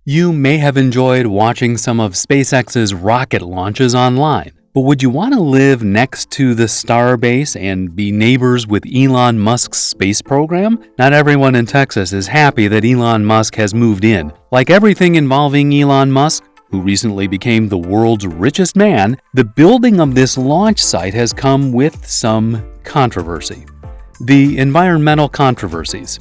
You may have enjoyed watching some of SpaceX's rocket launches online, but would you want to live next to the Starbase and be neighbors with Elon Musk's space program? Not everyone in Texas is happy that Elon Musk has moved in. Like everything involving Elon Musk, who recently became the world's richest man, the building of this launch site has come with some controversy. The environmental controversies.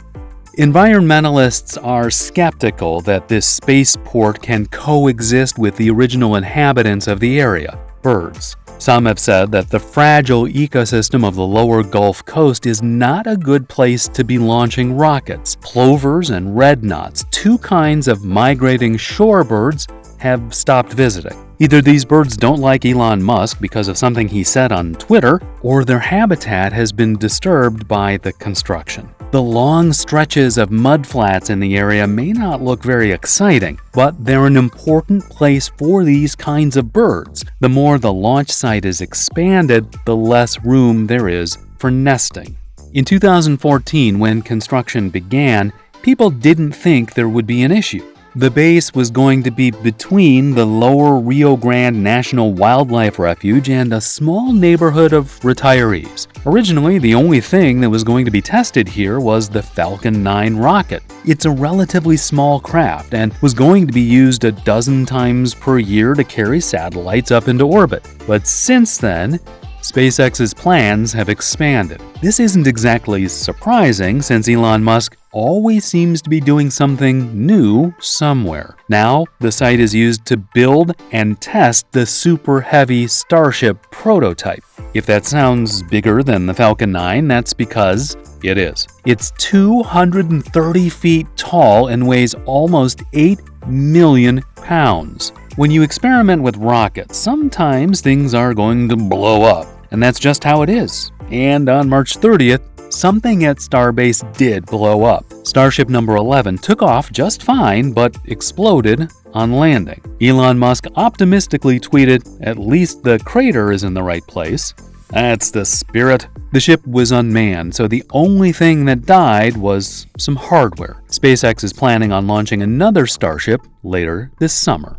Environmentalists are skeptical that this spaceport can coexist with the original inhabitants of the area, birds. Some have said that the fragile ecosystem of the lower Gulf Coast is not a good place to be launching rockets. Plovers and redknots, two kinds of migrating shorebirds, have stopped visiting. Either these birds don't like Elon Musk because of something he said on Twitter, or their habitat has been disturbed by the construction. The long stretches of mudflats in the area may not look very exciting, but they're an important place for these kinds of birds. The more the launch site is expanded, the less room there is for nesting. In 2014, when construction began, people didn't think there would be an issue. The base was going to be between the lower Rio Grande National Wildlife Refuge and a small neighborhood of retirees. Originally, the only thing that was going to be tested here was the Falcon 9 rocket. It's a relatively small craft and was going to be used a dozen times per year to carry satellites up into orbit. But since then, SpaceX's plans have expanded. This isn't exactly surprising since Elon Musk always seems to be doing something new somewhere. Now, the site is used to build and test the super heavy Starship prototype. If that sounds bigger than the Falcon 9, that's because it is. It's 230 feet tall and weighs almost 8 million pounds. When you experiment with rockets, sometimes things are going to blow up, and that's just how it is. And on March 30th, something at Starbase did blow up. Starship number 11 took off just fine, but exploded on landing. Elon Musk optimistically tweeted, "At least the crater is in the right place." That's the spirit. The ship was unmanned, so the only thing that died was some hardware. SpaceX is planning on launching another Starship later this summer.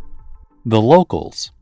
The locals.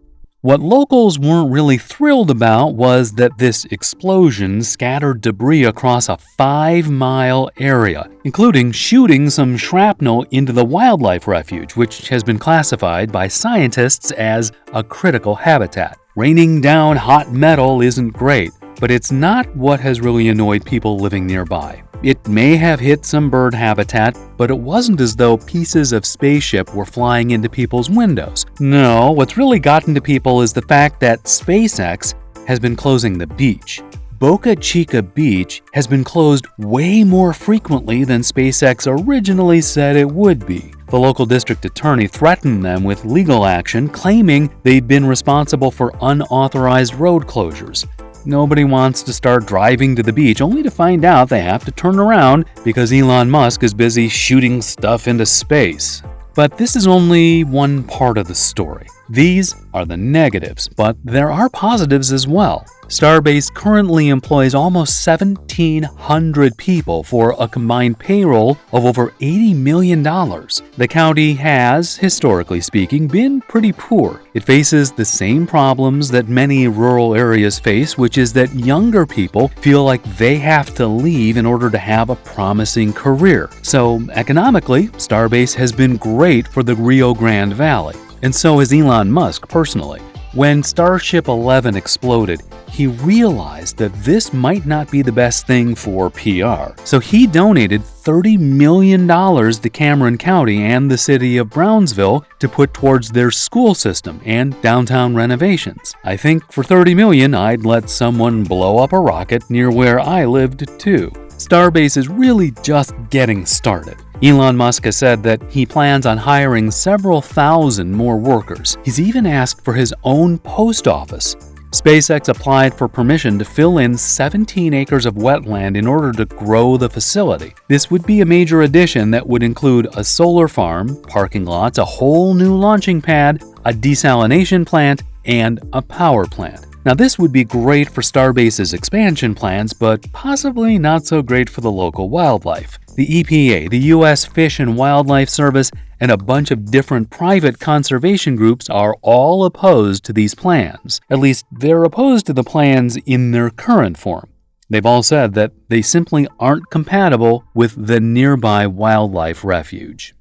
What locals weren't really thrilled about was that this explosion scattered debris across a 5-mile area, including shooting some shrapnel into the wildlife refuge, which has been classified by scientists as a critical habitat. Raining down hot metal isn't great, but it's not what has really annoyed people living nearby. It may have hit some bird habitat, but it wasn't as though pieces of spaceship were flying into people's windows. No, what's really gotten to people is the fact that SpaceX has been closing the beach. Boca Chica Beach has been closed way more frequently than SpaceX originally said it would be. The local district attorney threatened them with legal action, claiming they'd been responsible for unauthorized road closures. Nobody wants to start driving to the beach only to find out they have to turn around because Elon Musk is busy shooting stuff into space. But this is only one part of the story. These are the negatives, but there are positives as well. Starbase currently employs almost 1,700 people for a combined payroll of over $80 million. The county has, historically speaking, been pretty poor. It faces the same problems that many rural areas face, which is that younger people feel like they have to leave in order to have a promising career. So, economically, Starbase has been great for the Rio Grande Valley. And so has Elon Musk personally. When Starship 11 exploded, he realized that this might not be the best thing for PR. So he donated $30 million to Cameron County and the city of Brownsville to put towards their school system and downtown renovations. I think for $30 million, I'd let someone blow up a rocket near where I lived too. Starbase is really just getting started. Elon Musk has said that he plans on hiring several thousand more workers. He's even asked for his own post office. SpaceX applied for permission to fill in 17 acres of wetland in order to grow the facility. This would be a major addition that would include a solar farm, parking lots, a whole new launching pad, a desalination plant, and a power plant. Now, this would be great for Starbase's expansion plans, but possibly not so great for the local wildlife. The EPA, the U.S. Fish and Wildlife Service, and a bunch of different private conservation groups are all opposed to these plans. At least, they're opposed to the plans in their current form. They've all said that they simply aren't compatible with the nearby wildlife refuge.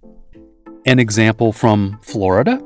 An example from Florida?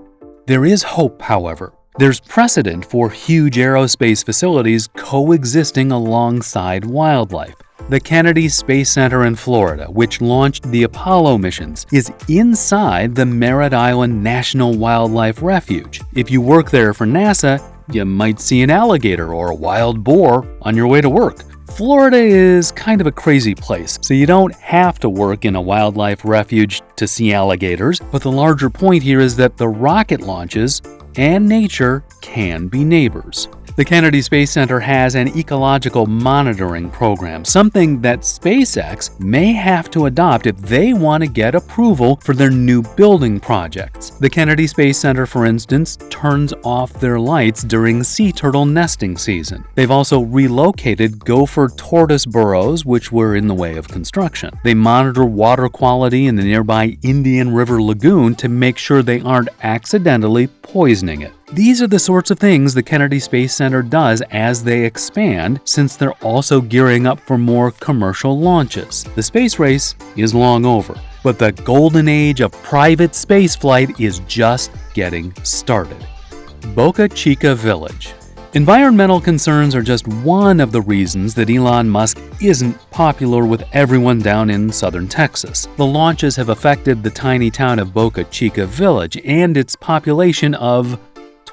There is hope, however. There's precedent for huge aerospace facilities coexisting alongside wildlife. The Kennedy Space Center in Florida, which launched the Apollo missions, is inside the Merritt Island National Wildlife Refuge. If you work there for NASA, you might see an alligator or a wild boar on your way to work. Florida is kind of a crazy place, so you don't have to work in a wildlife refuge to see alligators, but the larger point here is that the rocket launches and nature can be neighbors. The Kennedy Space Center has an ecological monitoring program, something that SpaceX may have to adopt if they want to get approval for their new building projects. The Kennedy Space Center, for instance, turns off their lights during sea turtle nesting season. They've also relocated gopher tortoise burrows, which were in the way of construction. They monitor water quality in the nearby Indian River Lagoon to make sure they aren't accidentally poisoning it. These are the sorts of things the Kennedy Space Center does as they expand, since they're also gearing up for more commercial launches. The space race is long over, but the golden age of private spaceflight is just getting started. Boca Chica Village. Environmental concerns are just one of the reasons that Elon Musk isn't popular with everyone down in southern Texas. The launches have affected the tiny town of Boca Chica Village and its population of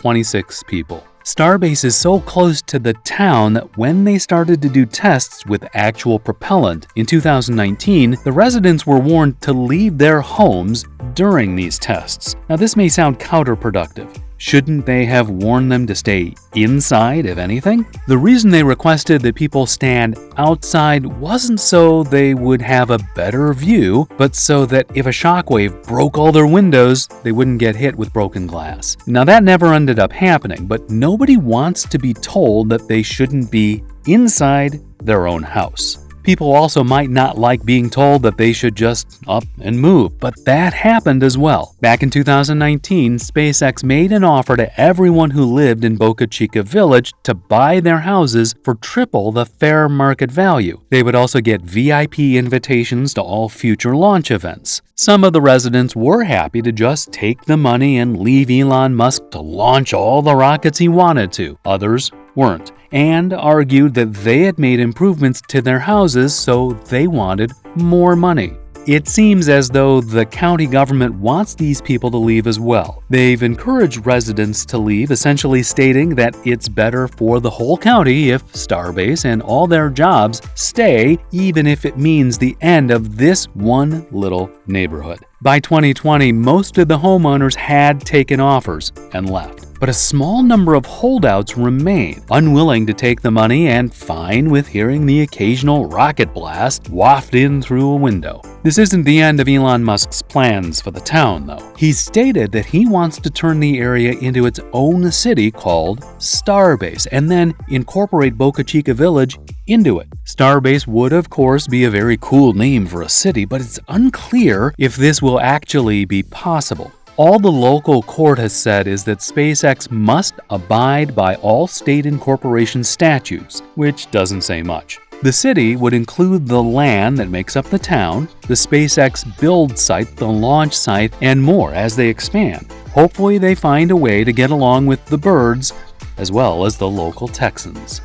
26 people. Starbase is so close to the town that when they started to do tests with actual propellant in 2019, the residents were warned to leave their homes during these tests. Now, this may sound counterproductive. Shouldn't they have warned them to stay inside, if anything? The reason they requested that people stand outside wasn't so they would have a better view, but so that if a shockwave broke all their windows, they wouldn't get hit with broken glass. Now, that never ended up happening, but nobody wants to be told that they shouldn't be inside their own house. People also might not like being told that they should just up and move, but that happened as well. Back in 2019, SpaceX made an offer to everyone who lived in Boca Chica Village to buy their houses for triple the fair market value. They would also get VIP invitations to all future launch events. Some of the residents were happy to just take the money and leave Elon Musk to launch all the rockets he wanted to. Others weren't, and argued that they had made improvements to their houses, so they wanted more money. It seems as though the county government wants these people to leave as well. They've encouraged residents to leave, essentially stating that it's better for the whole county if Starbase and all their jobs stay, even if it means the end of this one little neighborhood. By 2020, most of the homeowners had taken offers and left. But a small number of holdouts remain, unwilling to take the money and fine with hearing the occasional rocket blast waft in through a window. This isn't the end of Elon Musk's plans for the town, though. He's stated that he wants to turn the area into its own city called Starbase, and then incorporate Boca Chica Village into it. Starbase would, of course, be a very cool name for a city, but it's unclear if this will actually be possible. All the local court has said is that SpaceX must abide by all state incorporation statutes, which doesn't say much. The city would include the land that makes up the town, the SpaceX build site, the launch site, and more as they expand. Hopefully they find a way to get along with the birds as well as the local Texans.